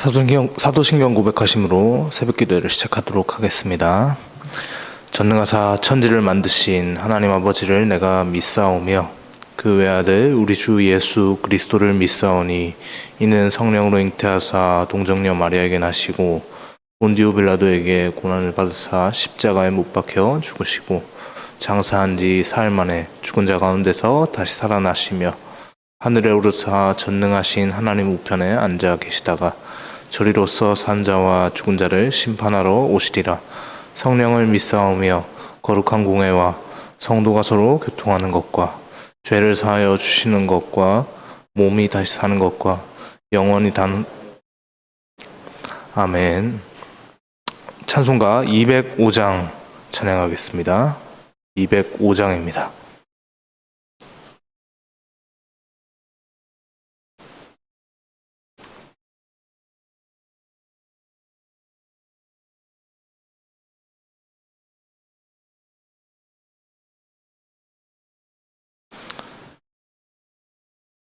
사도신경 고백하심으로 새벽기도회를 시작하도록 하겠습니다. 전능하사 천지를 만드신 하나님 아버지를 내가 믿사오며 그 외아들 우리 주 예수 그리스도를 믿사오니 이는 성령으로 잉태하사 동정녀 마리아에게 나시고 본디오 빌라도에게 고난을 받으사 십자가에 못 박혀 죽으시고 장사한 지 사흘 만에 죽은 자 가운데서 다시 살아나시며 하늘에 오르사 전능하신 하나님 우편에 앉아 계시다가 저리로서 산 자와 죽은 자를 심판하러 오시리라. 성령을 믿사오며 거룩한 공회와 성도가 서로 교통하는 것과 죄를 사하여 주시는 것과 몸이 다시 사는 것과 영원히 아멘. 찬송가 205장 찬양하겠습니다. 205장입니다.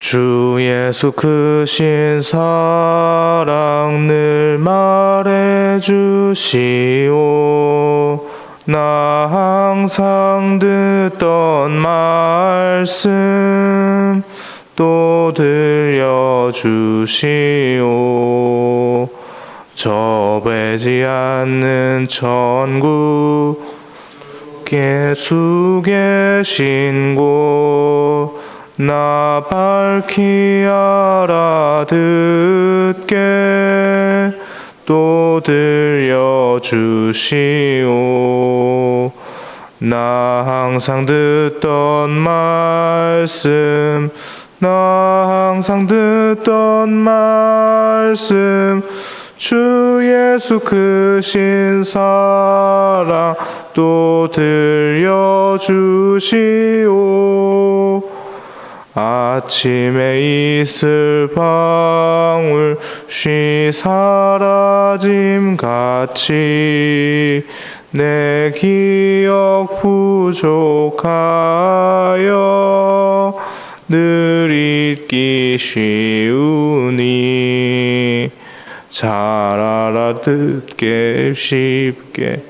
주 예수 크신 사랑 늘 말해주시오. 나 항상 듣던 말씀 또 들려주시오. 접애지 않는 천국에 주 계신 곳 나 밝히 알아듣게 또 들려주시오. 나 항상 듣던 말씀 주 예수 크신 사랑 또 들려주시오. 아침에 이슬 방울 쉬 사라짐 같이 내 기억 부족하여 늘 잊기 쉬우니 잘 알아듣게 쉽게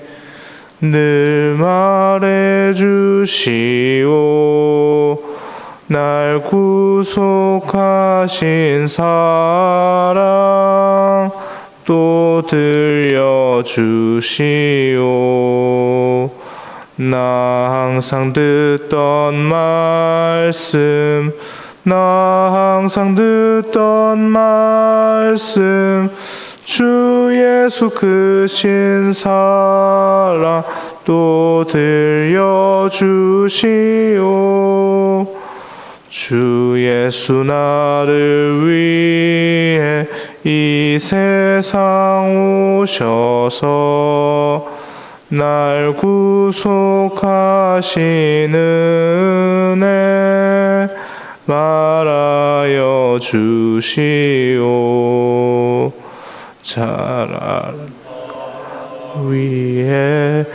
늘 말해주시오. 날 구속하신 사랑 또 들려주시오. 나 항상 듣던 말씀 주 예수 크신 사랑 또 들려주시오. 주 예수 나를 위해 이 세상 오셔서 날 구속하신 은혜 말하여 주시오. 잘 위해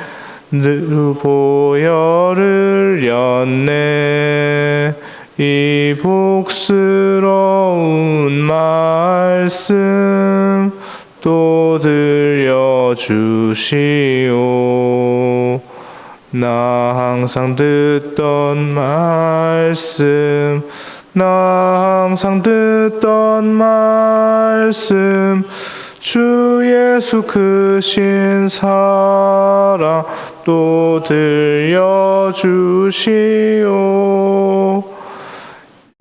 늘 보혈을 였네. 이 복스러운 말씀 또 들려주시오. 나 항상 듣던 말씀 주 예수 크신 사랑 또 들려주시오.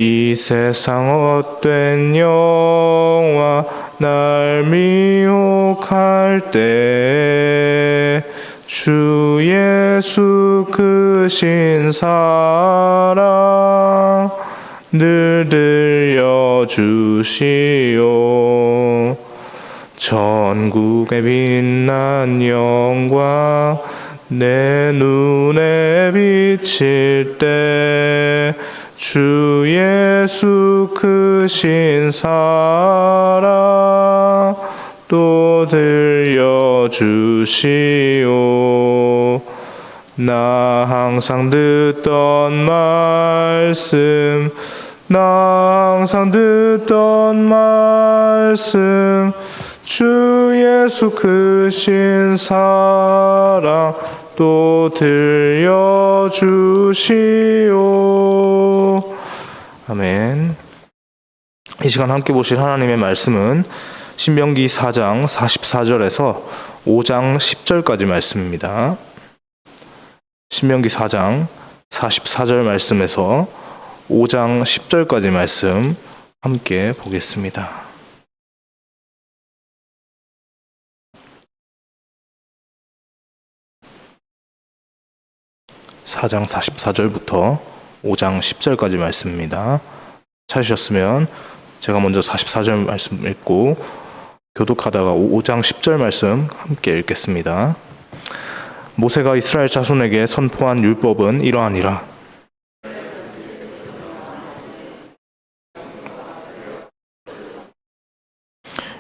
이 세상 헛된 영화 날 미혹할 때 주 예수 크신 사랑 늘 들려주시오. 천국의 빛난 영광 내 눈에 비칠 때 주 예수 크신 사랑 또 들려주시오. 나 항상 듣던 말씀 주 주 예수 크신 사랑 또 들려주시오. 아멘. 이 시간 함께 보실 하나님의 말씀은 신명기 4장 44절에서 5장 10절까지 말씀입니다. 신명기 4장 44절 말씀에서 5장 10절까지 말씀 함께 보겠습니다. (4장 44절부터) (5장 10절까지) 말씀입니다. 찾으셨으면 제가 먼저 44절 말씀 읽고 교독하다가 5장 10절 말씀 함께 읽겠습니다. 모세가 이스라엘 자손에게 선포한 율법은 이러하니라.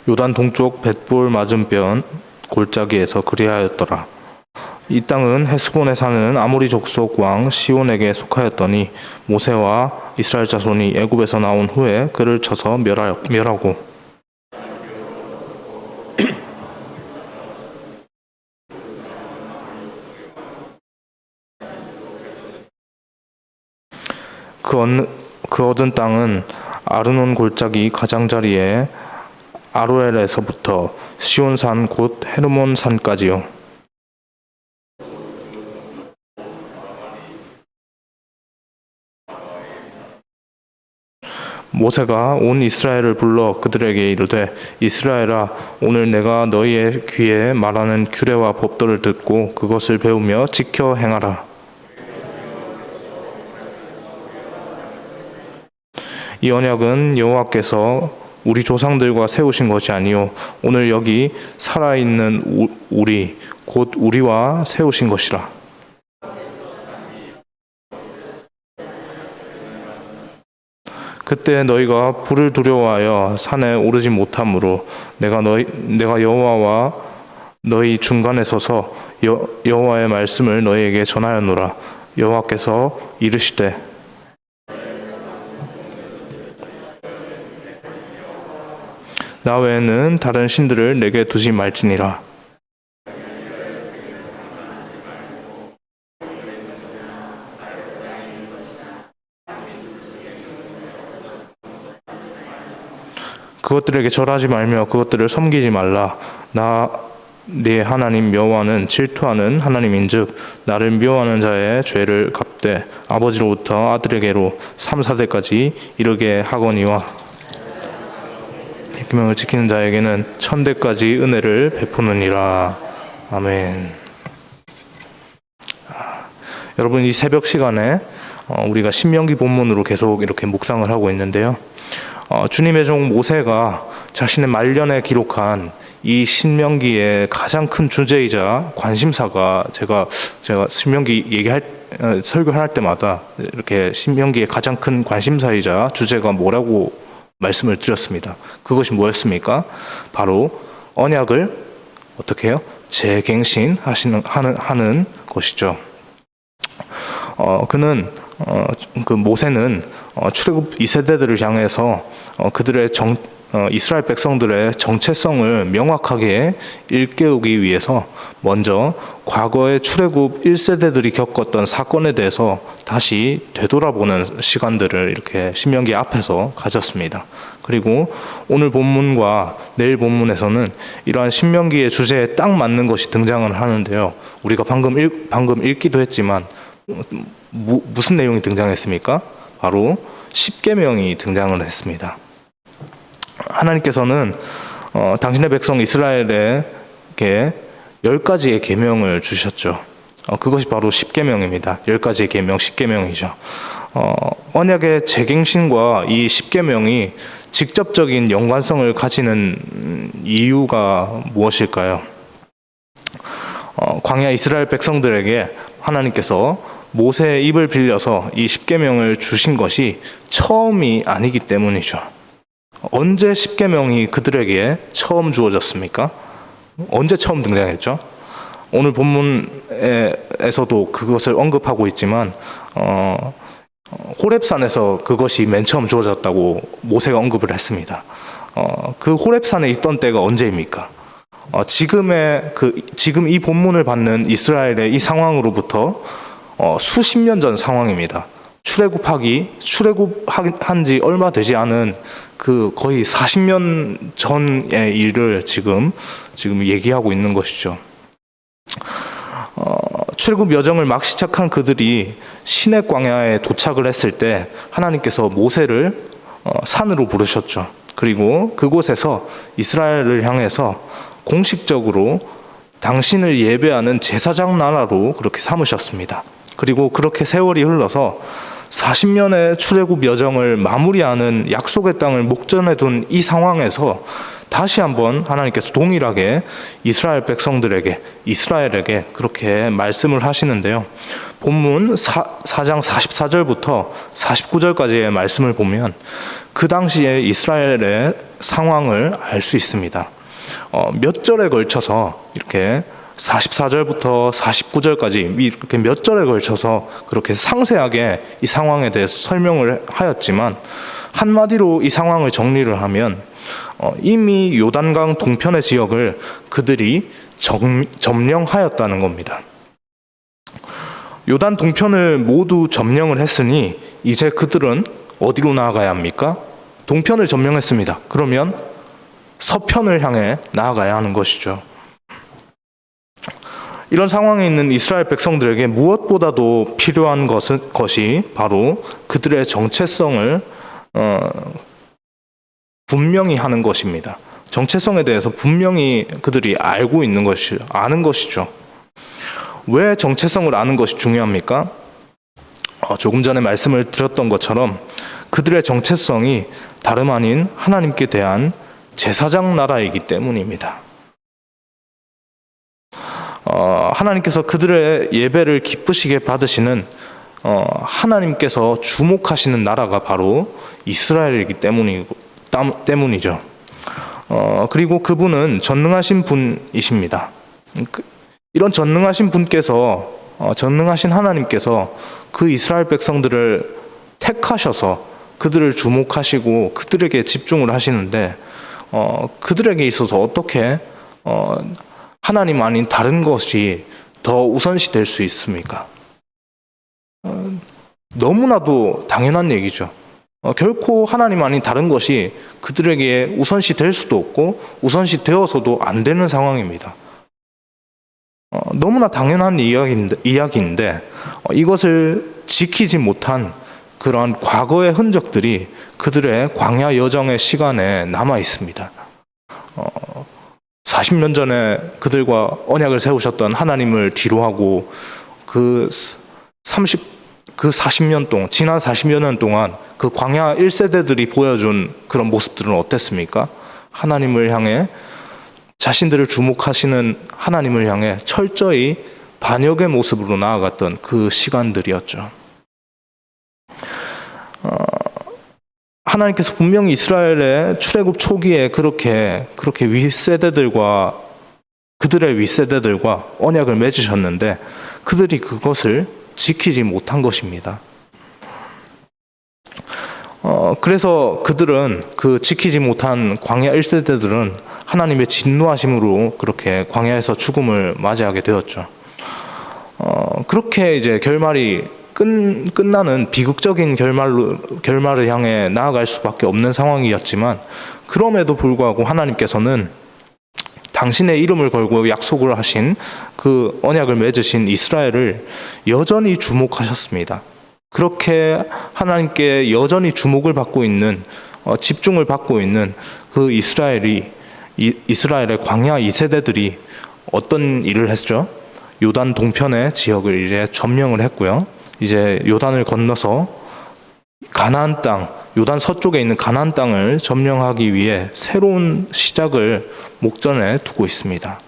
요단 동쪽 벳볼 맞은편 골짜기에서 그리하였더라. 이 땅은 헤스본에 사는 아모리 족속 왕 시온에게 속하였더니 모세와 이스라엘 자손이 애굽에서 나온 후에 그를 쳐서 멸하고 그 얻은 땅은 아르논 골짜기 가장자리에 아로엘에서부터 시온산 곧 헤르몬산까지요. 모세가 온 이스라엘을 불러 그들에게 이르되 이스라엘아 오늘 내가 너희의 귀에 말하는 규례와 법도를 듣고 그것을 배우며 지켜 행하라. 이 언약은 여호와께서 우리 조상들과 세우신 것이 아니요 오늘 여기 살아있는 우리 곧 우리와 세우신 것이라. 그때 너희가 불을 두려워하여 산에 오르지 못하므로 내가 여호와와 너희 중간에 서서 여호와의 말씀을 너희에게 전하였노라. 여호와께서 이르시되 나 외에는 다른 신들을 내게 두지 말지니라. 그것들에게 절하지 말며 그것들을 섬기지 말라. 네 하나님 여호와는 질투하는 하나님인즉 나를 미워하는 자의 죄를 갚되 아버지로부터 아들에게로 3, 4대까지 이르게 하거니와 계명을 지키는 자에게는 1000대까지 은혜를 베푸느니라. 아멘. 여러분, 이 새벽 시간에 우리가 신명기 본문으로 계속 이렇게 묵상을 하고 있는데요. 주님의 종 모세가 자신의 말년에 기록한 이 신명기의 가장 큰 주제이자 관심사가 제가 신명기 설교할 때마다 이렇게 신명기의 가장 큰 관심사이자 주제가 뭐라고 말씀을 드렸습니다. 그것이 뭐였습니까? 바로 언약을 어떻게 해요? 재갱신하는 것이죠. 그 모세는 출애굽 2세대들을 향해서 그들의 이스라엘 백성들의 정체성을 명확하게 일깨우기 위해서 먼저 과거의 출애굽 1세대들이 겪었던 사건에 대해서 다시 되돌아보는 시간들을 이렇게 신명기 앞에서 가졌습니다. 그리고 오늘 본문과 내일 본문에서는 이러한 신명기의 주제에 딱 맞는 것이 등장을 하는데요. 우리가 방금 읽기도 했지만 무슨 내용이 등장했습니까? 바로 십계명이 등장을 했습니다. 하나님께서는 당신의 백성 이스라엘에게 10가지의 계명을 주셨죠. 그것이 바로 십계명입니다. 10가지의 계명, 십계명이죠. 언약의 재갱신과 이 십계명이 직접적인 연관성을 가지는 이유가 무엇일까요? 광야 이스라엘 백성들에게 하나님께서 모세의 입을 빌려서 이 십계명을 주신 것이 처음이 아니기 때문이죠. 언제 십계명이 그들에게 처음 주어졌습니까? 언제 처음 등장했죠? 오늘 본문에서도 그것을 언급하고 있지만 호렙산에서 그것이 맨 처음 주어졌다고 모세가 언급을 했습니다. 그 호렙산에 있던 때가 언제입니까? 지금 이 본문을 받는 이스라엘의 이 상황으로부터 수십 년 전 상황입니다. 출애굽한 지 얼마 되지 않은 그 거의 40년 전의 일을 지금 얘기하고 있는 것이죠. 출애굽 여정을 막 시작한 그들이 시내 광야에 도착을 했을 때 하나님께서 모세를 산으로 부르셨죠. 그리고 그곳에서 이스라엘을 향해서 공식적으로 당신을 예배하는 제사장 나라로 그렇게 삼으셨습니다. 그리고 그렇게 세월이 흘러서 40년의 출애굽 여정을 마무리하는 약속의 땅을 목전에 둔 이 상황에서 다시 한번 하나님께서 동일하게 이스라엘에게 그렇게 말씀을 하시는데요. 본문 4장 44절부터 49절까지의 말씀을 보면 그 당시에 이스라엘의 상황을 알 수 있습니다. 몇 절에 걸쳐서 이렇게 44절부터 49절까지 이렇게 몇 절에 걸쳐서 그렇게 상세하게 이 상황에 대해서 설명을 하였지만 한마디로 이 상황을 정리를 하면 이미 요단강 동편의 지역을 그들이 점령하였다는 겁니다. 요단 동편을 모두 점령을 했으니 이제 그들은 어디로 나아가야 합니까? 동편을 점령했습니다. 그러면 서편을 향해 나아가야 하는 것이죠. 이런 상황에 있는 이스라엘 백성들에게 무엇보다도 필요한 것이 바로 그들의 정체성을 분명히 하는 것입니다. 정체성에 대해서 분명히 그들이 아는 것이죠. 왜 정체성을 아는 것이 중요합니까? 조금 전에 말씀을 드렸던 것처럼 그들의 정체성이 다름 아닌 하나님께 대한 제사장 나라이기 때문입니다. 하나님께서 그들의 예배를 기쁘시게 받으시는 하나님께서 주목하시는 나라가 바로 이스라엘이기 때문이죠. 그리고 그분은 전능하신 분이십니다. 이런 전능하신 분께서 전능하신 하나님께서 그 이스라엘 백성들을 택하셔서 그들을 주목하시고 그들에게 집중을 하시는데 그들에게 있어서 어떻게 하나님 아닌 다른 것이 더 우선시 될 수 있습니까? 너무나도 당연한 얘기죠. 결코 하나님 아닌 다른 것이 그들에게 우선시 될 수도 없고 우선시 되어서도 안 되는 상황입니다. 너무나 당연한 이야기인데 이것을 지키지 못한 그런 과거의 흔적들이 그들의 광야 여정의 시간에 남아 있습니다. 40년 전에 그들과 언약을 세우셨던 하나님을 뒤로하고 지난 40여 년 동안 그 광야 1세대들이 보여준 그런 모습들은 어땠습니까? 하나님을 향해 자신들을 주목하시는 하나님을 향해 철저히 반역의 모습으로 나아갔던 그 시간들이었죠. 하나님께서 분명히 이스라엘의 출애굽 초기에 그렇게 그들의 윗세대들과 언약을 맺으셨는데 그들이 그것을 지키지 못한 것입니다. 그래서 그들은 지키지 못한 광야 1세대들은 하나님의 진노하심으로 그렇게 광야에서 죽음을 맞이하게 되었죠. 그렇게 이제 결말이 끝나는 비극적인 결말을 향해 나아갈 수밖에 없는 상황이었지만 그럼에도 불구하고 하나님께서는 당신의 이름을 걸고 약속을 하신 그 언약을 맺으신 이스라엘을 여전히 주목하셨습니다. 그렇게 하나님께 여전히 주목을 받고 있는 집중을 받고 있는 그 이스라엘의 광야 2세대들이 어떤 일을 했죠? 요단 동편의 지역을 이제 점령을 했고요. 이제 요단을 건너서 가나안 땅, 요단 서쪽에 있는 가나안 땅을 점령하기 위해 새로운 시작을 목전에 두고 있습니다.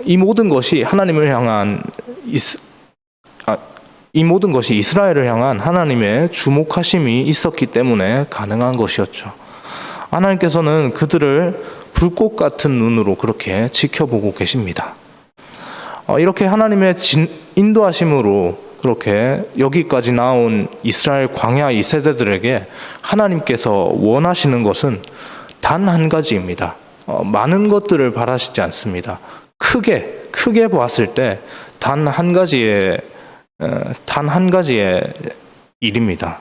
이 모든 것이 이스라엘을 향한 하나님의 주목하심이 있었기 때문에 가능한 것이었죠. 하나님께서는 그들을 불꽃 같은 눈으로 그렇게 지켜보고 계십니다. 이렇게 하나님의 인도하심으로 그렇게 여기까지 나온 이스라엘 광야 2세대들에게 하나님께서 원하시는 것은 단 한 가지입니다. 많은 것들을 바라시지 않습니다. 크게 보았을 때 단 한 가지의 일입니다.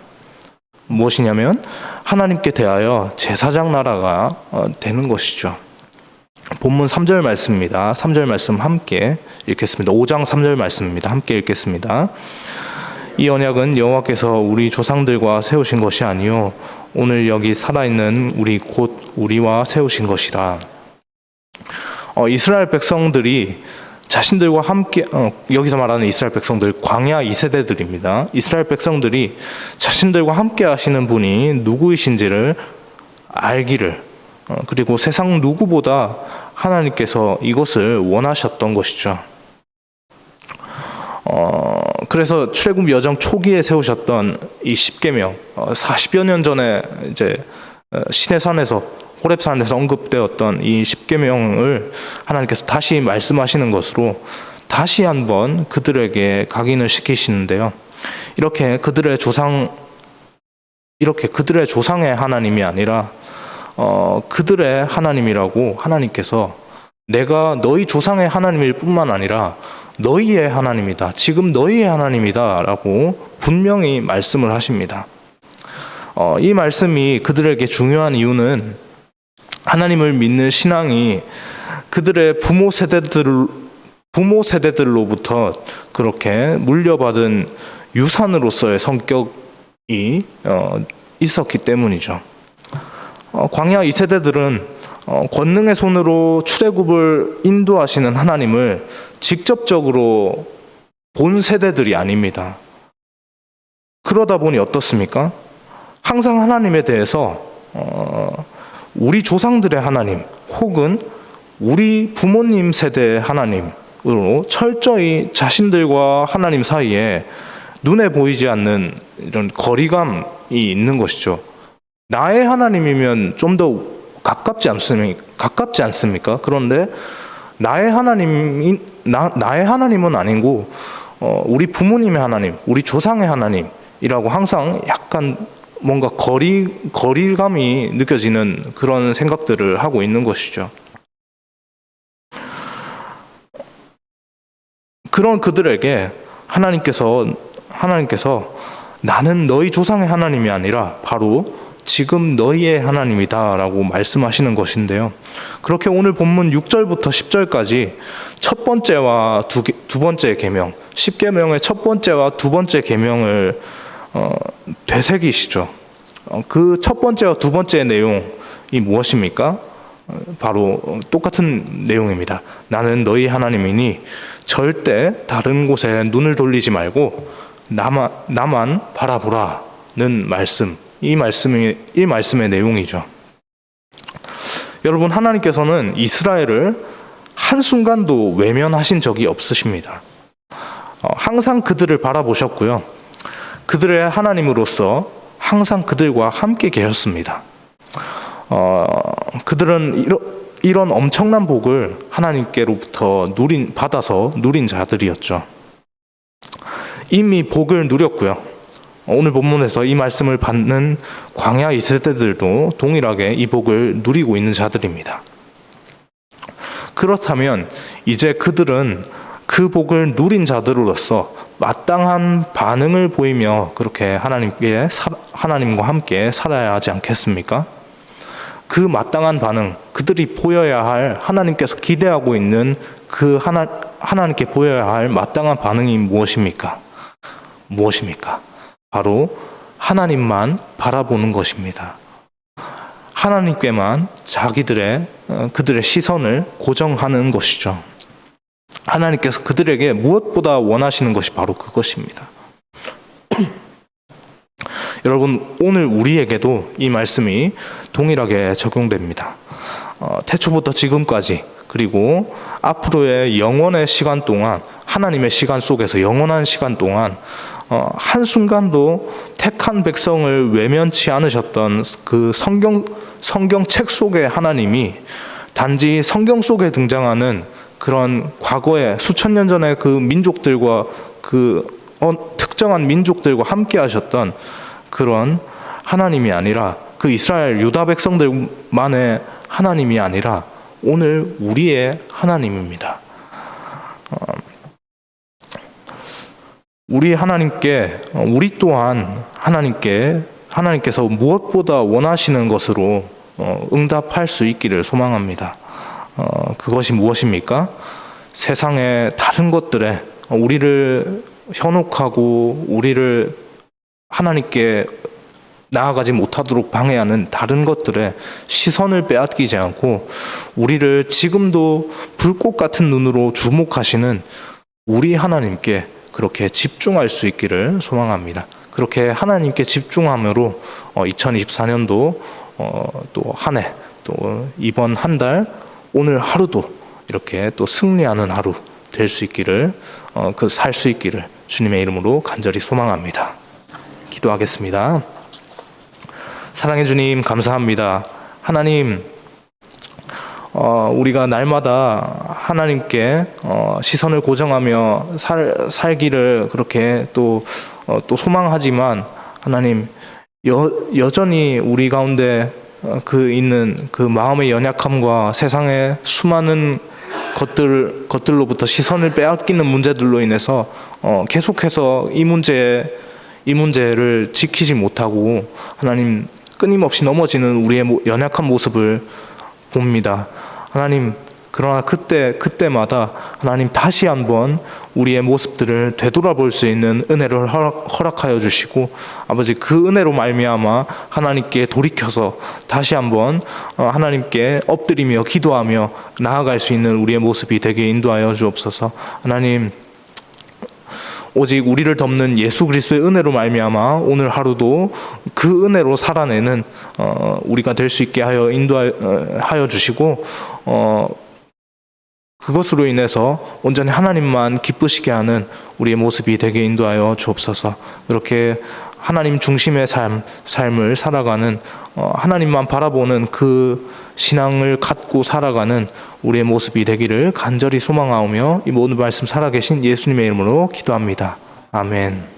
무엇이냐면 하나님께 대하여 제사장 나라가 되는 것이죠. 본문 3절 말씀입니다. 3절 말씀 함께 읽겠습니다. 5장 3절 말씀입니다. 함께 읽겠습니다. 이 언약은 여호와께서 우리 조상들과 세우신 것이 아니요 오늘 여기 살아있는 우리 곧 우리와 세우신 것이라. 이스라엘 백성들이 자신들과 함께 여기서 말하는 이스라엘 백성들 광야 2세대들입니다. 이스라엘 백성들이 자신들과 함께 하시는 분이 누구이신지를 알기를 그리고 세상 누구보다 하나님께서 이것을 원하셨던 것이죠. 그래서 출애굽 여정 초기에 세우셨던 이 10계명 40여 년 전에 이제 시내산에서 호렙산에서 언급되었던 이 10계명을 하나님께서 다시 말씀하시는 것으로 다시 한번 그들에게 각인을 시키시는데요. 이렇게 그들의 조상의 하나님이 아니라 그들의 하나님이라고 하나님께서 내가 너희 조상의 하나님일 뿐만 아니라 너희의 하나님이다. 지금 너희의 하나님이다. 라고 분명히 말씀을 하십니다. 이 말씀이 그들에게 중요한 이유는 하나님을 믿는 신앙이 그들의 부모 세대들로부터 그렇게 물려받은 유산으로서의 성격이 있었기 때문이죠. 광야 2세대들은 권능의 손으로 출애굽을 인도하시는 하나님을 직접적으로 본 세대들이 아닙니다. 그러다 보니 어떻습니까? 항상 하나님에 대해서 우리 조상들의 하나님 혹은 우리 부모님 세대의 하나님으로 철저히 자신들과 하나님 사이에 눈에 보이지 않는 이런 거리감이 있는 것이죠. 나의 하나님이면 좀 더 가깝지 않습니까? 그런데 나의 하나님은 아니고 우리 부모님의 하나님, 우리 조상의 하나님이라고 항상 약간 뭔가 거리감이 느껴지는 그런 생각들을 하고 있는 것이죠. 그런 그들에게 하나님께서 나는 너희 조상의 하나님이 아니라 바로 지금 너희의 하나님이다 라고 말씀하시는 것인데요. 그렇게 오늘 본문 6절부터 10절까지 첫 번째와 두 번째 계명, 10계명의 첫 번째와 두 번째 계명을 되새기시죠. 그 첫 번째와 두 번째 내용이 무엇입니까? 바로 똑같은 내용입니다. 나는 너희 하나님이니 절대 다른 곳에 눈을 돌리지 말고 나만 바라보라는 말씀. 이 말씀의 내용이죠. 여러분, 하나님께서는 이스라엘을 한순간도 외면하신 적이 없으십니다. 항상 그들을 바라보셨고요. 그들의 하나님으로서 항상 그들과 함께 계셨습니다. 그들은 이런 엄청난 복을 하나님께로부터 받아서 누린 자들이었죠. 이미 복을 누렸고요. 오늘 본문에서 이 말씀을 받는 광야 2세대들도 동일하게 이 복을 누리고 있는 자들입니다. 그렇다면 이제 그들은 그 복을 누린 자들로서 마땅한 반응을 보이며 그렇게 하나님과 함께 살아야 하지 않겠습니까? 그 마땅한 반응, 그들이 보여야 할 하나님께서 기대하고 있는 그 하나님께 보여야 할 마땅한 반응이 무엇입니까? 바로 하나님만 바라보는 것입니다. 하나님께만 그들의 시선을 고정하는 것이죠. 하나님께서 그들에게 무엇보다 원하시는 것이 바로 그것입니다. 여러분, 오늘 우리에게도 이 말씀이 동일하게 적용됩니다. 태초부터 지금까지 그리고 앞으로의 영원의 시간 동안 하나님의 시간 속에서 영원한 시간 동안 한순간도 택한 백성을 외면치 않으셨던 그 성경책 속의 하나님이 단지 성경 속에 등장하는 그런 과거의 수천 년 전의 그 민족들과 그 특정한 민족들과 함께 하셨던 그런 하나님이 아니라, 그 이스라엘 유다 백성들만의 하나님이 아니라 오늘 우리의 하나님입니다. 우리 하나님께, 우리 또한 하나님께서 무엇보다 원하시는 것으로 응답할 수 있기를 소망합니다. 그것이 무엇입니까? 세상의 다른 것들에 우리를 현혹하고 우리를 하나님께 나아가지 못하도록 방해하는 다른 것들에 시선을 빼앗기지 않고 우리를 지금도 불꽃 같은 눈으로 주목하시는 우리 하나님께 그렇게 집중할 수 있기를 소망합니다. 그렇게 하나님께 집중함으로 2024년도 또 한 해, 또 이번 한 달, 오늘 하루도 이렇게 또 승리하는 하루 될 수 있기를, 살 수 있기를 주님의 이름으로 간절히 소망합니다. 기도하겠습니다. 사랑해 주님, 감사합니다. 하나님, 우리가 날마다 하나님께 시선을 고정하며 살기를 그렇게 또 소망하지만, 하나님, 여전히 우리 가운데 있는 그 마음의 연약함과 세상의 수많은 것들로부터 시선을 빼앗기는 문제들로 인해서 계속해서 이 문제를 지키지 못하고 하나님, 끊임없이 넘어지는 우리의 연약한 모습을 봅니다. 하나님, 그러나 그때마다 하나님 다시 한번 우리의 모습들을 되돌아볼 수 있는 은혜를 허락하여 주시고, 아버지, 그 은혜로 말미암아 하나님께 돌이켜서 다시 한번 하나님께 엎드리며 기도하며 나아갈 수 있는 우리의 모습이 되게 인도하여 주옵소서. 하나님, 오직 우리를 덮는 예수 그리스도의 은혜로 말미암아 오늘 하루도 그 은혜로 살아내는 우리가 될 수 있게 하여 주시고, 그것으로 인해서 온전히 하나님만 기쁘시게 하는 우리의 모습이 되게 인도하여 주옵소서. 그렇게 하나님 중심의 삶을 살아가는, 하나님만 바라보는 그 신앙을 갖고 살아가는 우리의 모습이 되기를 간절히 소망하오며 이 모든 말씀 살아계신 예수님의 이름으로 기도합니다. 아멘.